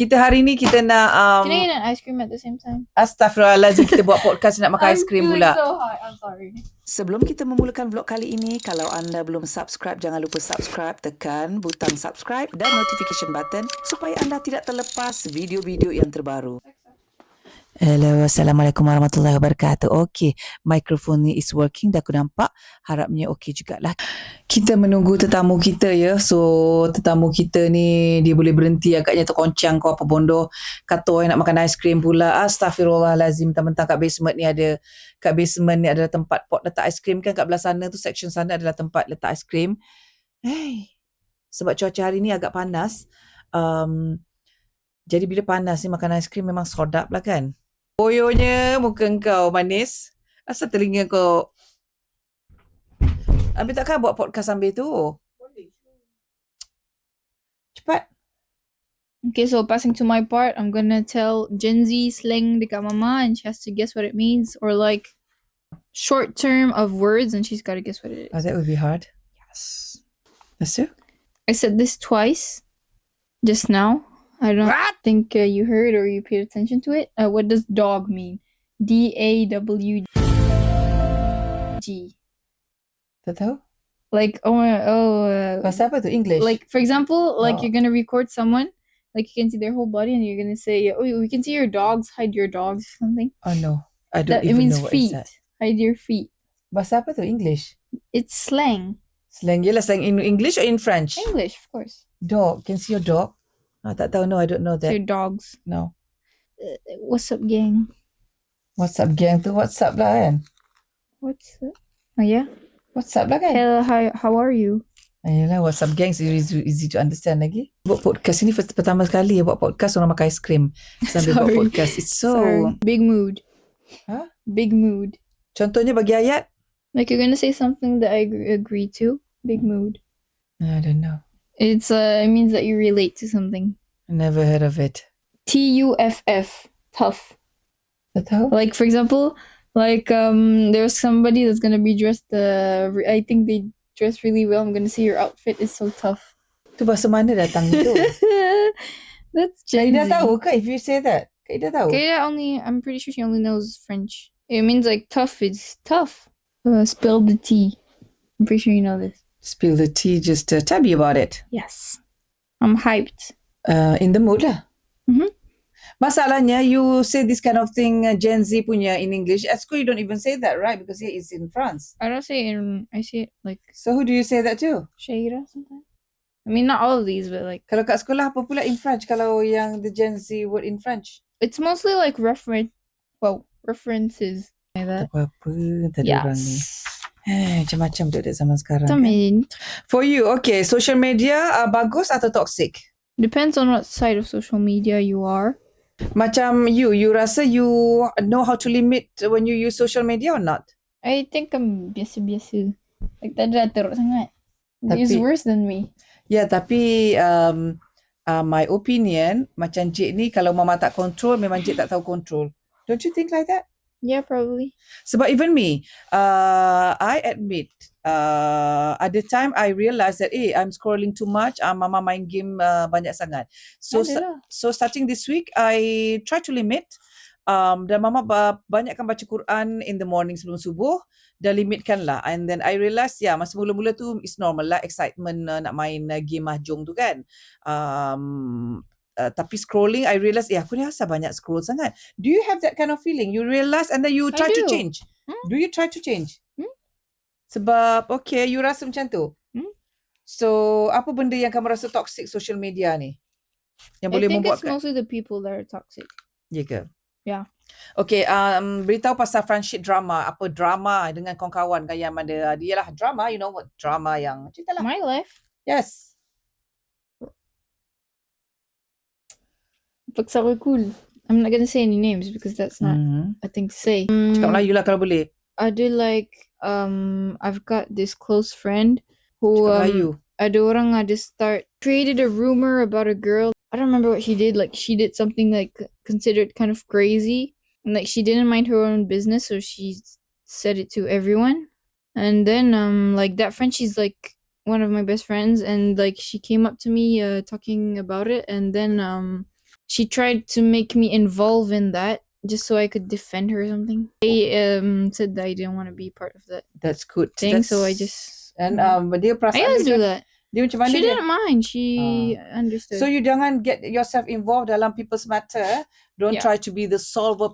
Kita hari ni kita nak Can I get an ice cream at the same time? Astaghfirullahalazim, kita buat podcast nak makan ais krim pula. I'm so hot. I'm sorry. Sebelum kita memulakan vlog kali ini, kalau anda belum subscribe, jangan lupa subscribe, tekan butang subscribe dan notification button supaya anda tidak terlepas video-video yang terbaru. Hello, Assalamualaikum warahmatullahi wabarakatuh. Okay, mikrofon ni is working, dah aku nampak. Harapnya okay jugalah. Kita menunggu tetamu kita ya. So, tetamu kita ni dia boleh berhenti agaknya terkoncang kau apa bondo. Kata nak makan aiskrim pula. Astaghfirullahalazim. Mentang-mentang kat basement ni adalah tempat pot letak aiskrim kan. Kat belah sana tu, section sana adalah tempat letak aiskrim. Hey, sebab cuaca hari ni agak panas. Jadi bila panas ni makan aiskrim memang sedap lah kan. Boyonya muka kau manis. Asal telinga kau. Ambil takkan buat podcast sambil tu? Cepat. Okay, so passing to my part, I'm gonna tell Gen Z slang dekat mama and she has to guess what it means, or like short term of words and she's gotta guess what it is. Oh, that would be hard. Yes. That's it? I said this twice just now. I don't think you heard or you paid attention to it. What does dog mean? DAWG. Tak tahu? Like, Bahasa apa tu? English? like for example, like Oh. you're gonna record someone, like you can see their whole body and you're gonna say, oh, we can see your dogs, hide your dogs or something. Oh no. I don't That it even means know what is feet. that. Hide your feet. Bahasa apa tu? English? It's slang. Slang. Yelah, slang in English or in French? English, of course. Dog. Can see your dog? Oh, tak tahu. No, I don't know It's that. your dogs. No. What's up, gang? What's up, gang tu? What's up lah kan? What's up? Oh yeah. What's up lah kan? Hello, hi. How are you? Ayolah, what's up, gang? It's easy to understand lagi. Buat podcast ini pertama sekali buat podcast orang makan aiskrim sambil buat Sorry. podcast. It's so... Sorry. Big mood. Huh? Big mood. Contohnya bagi ayat? Like you're gonna say something that I agree to. Big mood. I don't know. It means that you relate to something. I never heard of it. TUFF. Tough. Tak tahu? Like for example, like there's somebody that's gonna be dressed. I think they dress really well. I'm gonna say your outfit is so tough. Tu bahasa mana datang itu? That's Gen Kak Ida Z. tahu ke if you say that? Kak Ida tahu? Kaya I'm pretty sure she only knows French. It means like tough is tough. Spill the tea. I'm pretty sure you know this. Spill the tea, just tell me about it. Yes. I'm hyped. In the mood lah. Mhm. Masalahnya, you say this kind of thing, Gen Z punya in English. At school, you don't even say that, right? Because here it's in France. I don't say it I say it like So who do you say that to? Shaira sometimes. I mean, not all of these, but like Kalau kat sekolah, apa pula in French? Kalau yang the Gen Z word in French? it's mostly like references. Like that. Apa-apa tadi orang ni. Yes. Macam-macam budak zaman sekarang. I Kan? mean, For you, okay, social media bagus atau toxic? depends on what side of social media you are. Macam you rasa you know how to limit when you use social media or not? I think I'm biasa-biasa. Like tak ada teruk sangat. It's Tapi- worse than me. Ya, tapi my opinion, macam Cik ni kalau mama tak control, memang Cik tak tahu control. Don't you think like that? Yeah, probably. Sebab even me, I admit, ada time I realise that, I'm scrolling too much, mama main game banyak sangat. So, Adalah. so starting this week, I try to limit. Dan mama banyakkan baca Quran in the morning sebelum subuh. Dah limitkan lah. And then I realise, masa mula-mula tu, it's normal lah, excitement nak main game mahjong tu kan. Tapi scrolling, I realise, aku ni asal banyak scroll sangat. Do you have that kind of feeling? You realise and then you I try to do. change? Do you try to change? Hmm? Sebab, okay, you rasa macam tu? Hmm? So, apa benda yang kamu rasa toxic social media ni? Yang I boleh think it's membuatkan... mostly the people that are toxic. Ya ke? Yeah. Okay, beritahu pasal friendship drama. Apa drama dengan kawan-kawan kan yang ada. Dia lah drama, you know what drama yang... Cerita lah. My life. Yes. Paksa ko cool. I'm not gonna say any names because that's not a thing to say. Cakap Melayu lah kalau boleh. I do like I've got this close friend who Cakap Melayu. ada orang ada start created a rumor about a girl. I don't remember what she did. Like she did something like considered kind of crazy, and like she didn't mind her own business, so she said it to everyone. And then like that friend, she's like one of my best friends, and like she came up to me talking about it, and then she tried to make me involve in that just so I could defend her or something. I said that I didn't want to be part of that That's good. thing, so I That's just and I dia perasaan always dia do macam that. dia macam mana She dia? didn't mind. She understood. So you jangan get yourself involved dalam people's matter. Don't Yeah. try to be the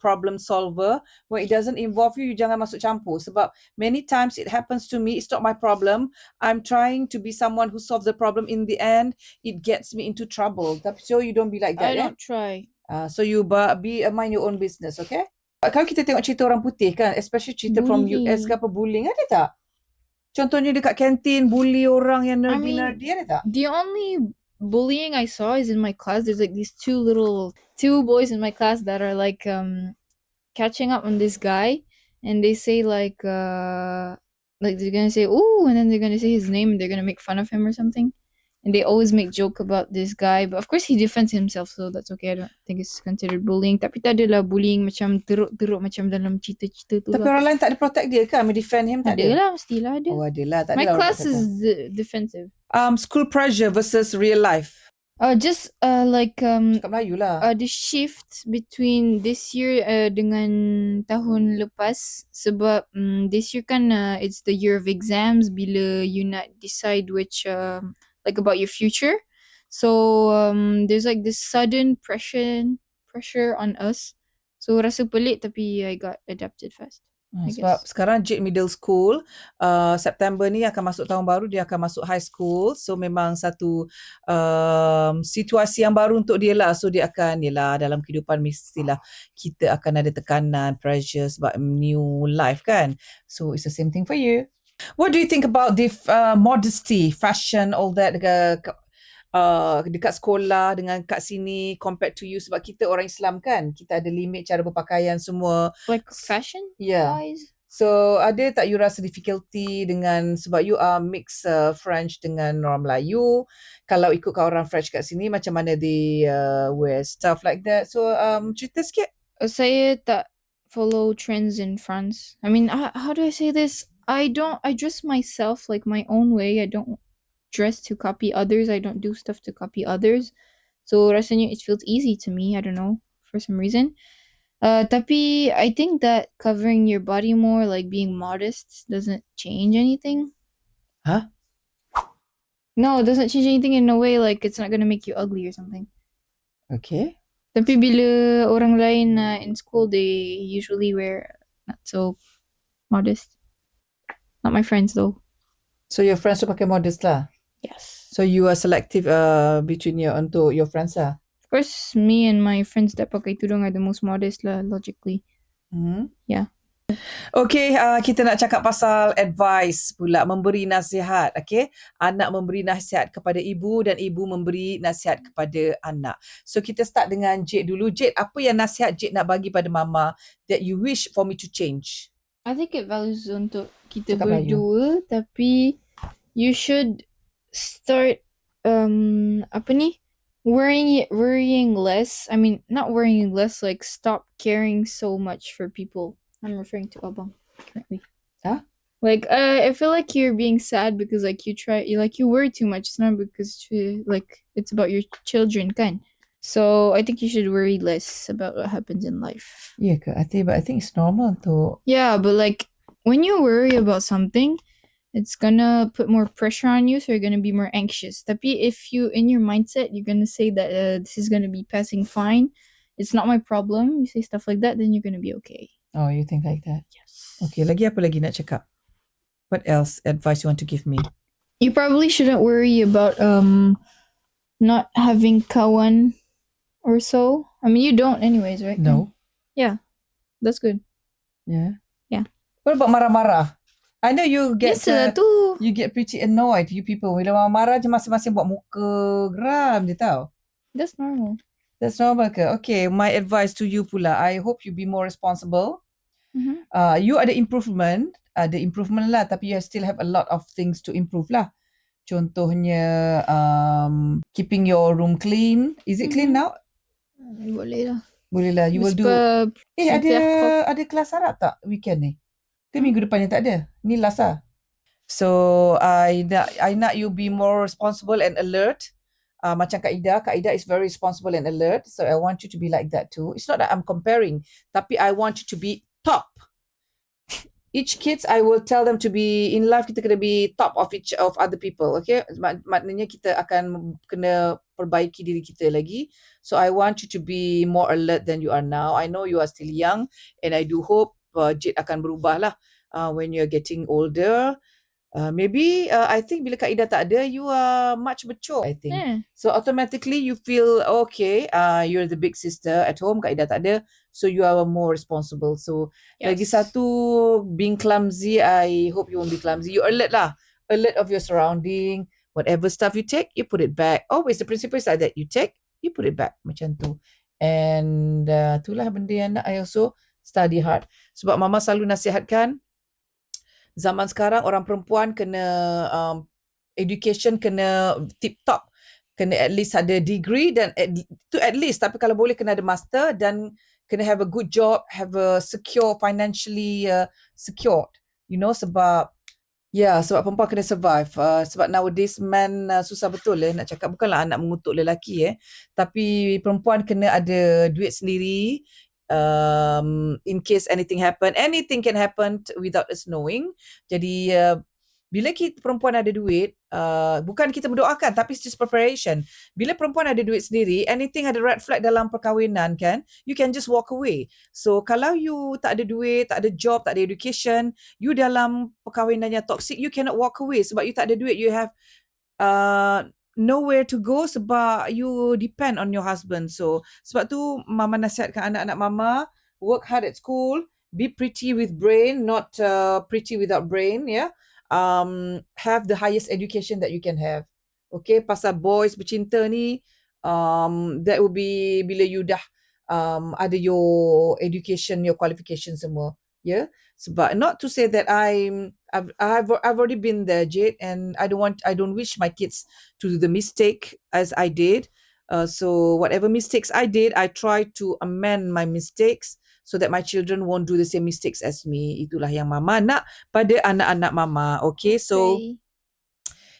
problem solver. When it doesn't involve you, you jangan masuk campur. Sebab many times it happens to me, it's not my problem. I'm trying to be someone who solves the problem. In the end, it gets me into trouble. So you don't be like that. I don't try. So you mind your own business, okay? Kalau kita tengok cerita orang putih kan, especially cerita from US ke apa, bullying, ada tak? Contohnya dekat kantin, bully orang yang I nerdy-nerdy, mean, ada tak? the only bullying I saw is in my class. There's like these two boys in my class that are like catching up on this guy, and they say like they're gonna say ooh, and then they're gonna say his name, and they're gonna make fun of him or something. And they always make joke about this guy, but of course he defends himself, so that's okay. I don't think it's considered bullying. Tapi tak adalah bullying macam teruk-teruk macam dalam cerita-cerita tu Tapi lah. orang lain tak ada protect dia kan? Defend him tak ada? Adalah, mestilah ada. Oh, adalah. Tak My adalah orang class protect is defensive. school pressure versus real life. Just like Cakap Melayu lah. the shift between this year dengan tahun lepas, sebab this year kan it's the year of exams, bila you nak decide which like about your future. So there's like this sudden pressure on us. So rasa pelik, tapi I got adapted fast. I Sebab guess. sekarang Jade middle school, September ni akan masuk tahun baru, dia akan masuk high school. So memang satu situasi yang baru untuk dia lah. So dia akan, yelah, dalam kehidupan mestilah kita akan ada tekanan, pressure sebab new life kan. So it's the same thing for you. What do you think about the modesty, fashion, all that dekat sekolah dengan kat sini compared to you? Sebab kita orang Islam kan, kita ada limit cara berpakaian semua. Like fashion Yeah. wise? So ada tak you rasa difficulty dengan, sebab you are mix French dengan orang Melayu, kalau ikutkan orang French kat sini macam mana they wear stuff like that. So cerita sikit. Saya tak follow trends in France. I mean, how do I say this? I dress myself like my own way. I don't dress to copy others. I don't do stuff to copy others. So rasanya it feels easy to me. I don't know, for some reason. Tapi I think that covering your body more, like being modest, doesn't change anything. Huh? No, it doesn't change anything in a way like it's not gonna make you ugly or something. Okay. Tapi bila orang lain in school, they usually wear not so modest. Not my friends though. So your friends tu pakai modest lah. Yes. So you are selective between untuk your friends lah. Of course, me and my friends that pakai tudung are the most modest lah, logically. Yeah. Okay, kita nak cakap pasal advice pula, memberi nasihat. Okay, anak memberi nasihat kepada ibu dan ibu memberi nasihat kepada anak. So kita start dengan Jade dulu. Jade, apa yang nasihat Jade nak bagi pada mama that you wish for me to change? I think it values untuk kita Cakap Melayu. berdua, tapi you should start worrying less. I mean, not worrying less, like stop caring so much for people. I'm referring to Abang currently. Huh? Like I feel like you're being sad because like you worry too much. It's not because it's about your children, kan? So I think you should worry less about what happens in life. Yeah, I think it's normal to. Yeah, but like when you worry about something, it's gonna put more pressure on you, so you're gonna be more anxious. Tapi if you in your mindset, you're gonna say that this is gonna be passing fine. It's not my problem. You say stuff like that, then you're gonna be okay. Oh, you think like that? Yes. Okay, lagi apa lagi nak cakap? What else advice you want to give me? You probably shouldn't worry about not having kawan or so. I mean, you don't anyways, right? No. Yeah, that's good. Yeah. Yeah. What about marah-marah? I know you get Yes, tu. you get pretty annoyed, you people. Bila marah je masing-masing buat muka geram je tau. That's normal. That's normal ke? Okay, my advice to you pula, I hope you be more responsible. Mm-hmm. You ada improvement lah, tapi you still have a lot of things to improve lah. Contohnya keeping your room clean. Is it clean now? Boleh lah. Boleh lah. You will do. Ada kelas Arab tak weekend ni? Ke minggu depan ni tak ada? Ni last lah. So I nak you be more responsible and alert. Macam Kak Ida is very responsible and alert. So I want you to be like that too. It's not that I'm comparing, tapi I want you to be top. Each kids, I will tell them to be in life, kita kena be top of each of other people, okay? Maknanya kita akan kena perbaiki diri kita lagi. So I want you to be more alert than you are now. I know you are still young, and I do hope Jade akan berubah lah when you're getting older. Maybe I think bila Kak Ida tak ada, you are much mature, I think. Yeah. So automatically you feel okay. You're the big sister at home. Kak Ida tak ada, so you are more responsible. So lagi satu, being clumsy. I hope you won't be clumsy. You alert lah, alert of your surrounding. Whatever stuff you take, you put it back. Always the principle is like that. You take, you put it back, macam tu. And itulah benda yang nak I also study hard. Sebab Mama selalu nasihatkan, zaman sekarang orang perempuan kena education kena tip top, kena at least ada degree, dan at least, tapi kalau boleh kena ada master, dan kena have a good job, have a secure, financially secured, you know, sebab sebab perempuan kena survive. Sebab nowadays man susah betul nak cakap, bukanlah anak mengutuk lelaki tapi perempuan kena ada duit sendiri. In case anything can happen without us knowing. Jadi bila kita perempuan ada duit, bukan kita mendoakan, tapi it's just preparation. Bila perempuan ada duit sendiri, anything ada red flag dalam perkahwinan kan, you can just walk away. So kalau you tak ada duit, tak ada job, tak ada education, you dalam perkahwinan yang toxic, you cannot walk away sebab you tak ada duit. You have nowhere to go sebab you depend on your husband. So sebab tu Mama nasihatkan anak-anak Mama, work hard at school, be pretty with brain, not pretty without brain, have the highest education that you can have. Okay, pasal boys bercinta ni, that will be bila you dah ada your education, your qualification semua. Sebab not to say that I've already been there, Jade, and I don't wish my kids to do the mistake as I did. So whatever mistakes I did, I try to amend my mistakes so that my children won't do the same mistakes as me. Itulah yang Mama nak pada anak-anak Mama. Okay, so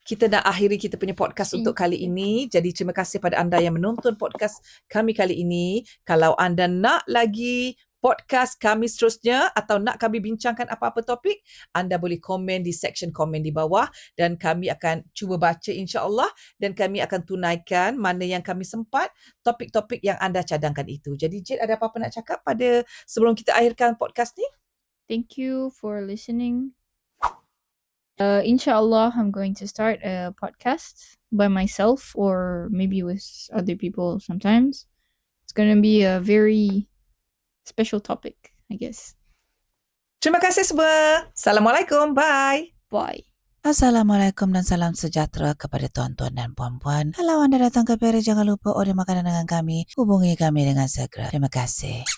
kita nak akhiri kita punya podcast untuk kali ini. Jadi terima kasih pada anda yang menonton podcast kami kali ini. Kalau anda nak lagi podcast kami seterusnya atau nak kami bincangkan apa-apa topik, anda boleh komen di section komen di bawah dan kami akan cuba baca insya-Allah, dan kami akan tunaikan mana yang kami sempat, topik-topik yang anda cadangkan itu. Jadi Jade, ada apa-apa nak cakap pada sebelum kita akhirkan podcast ni? Thank you for listening. Inshallah, I'm going to start a podcast by myself or maybe with other people sometimes. It's going to be a very special topic, I guess. Terima kasih semua. Assalamualaikum. Bye. Bye. Assalamualaikum dan salam sejahtera kepada tuan-tuan dan puan-puan. Kalau anda datang ke Perak, jangan lupa order makanan dengan kami. Hubungi kami dengan segera. Terima kasih.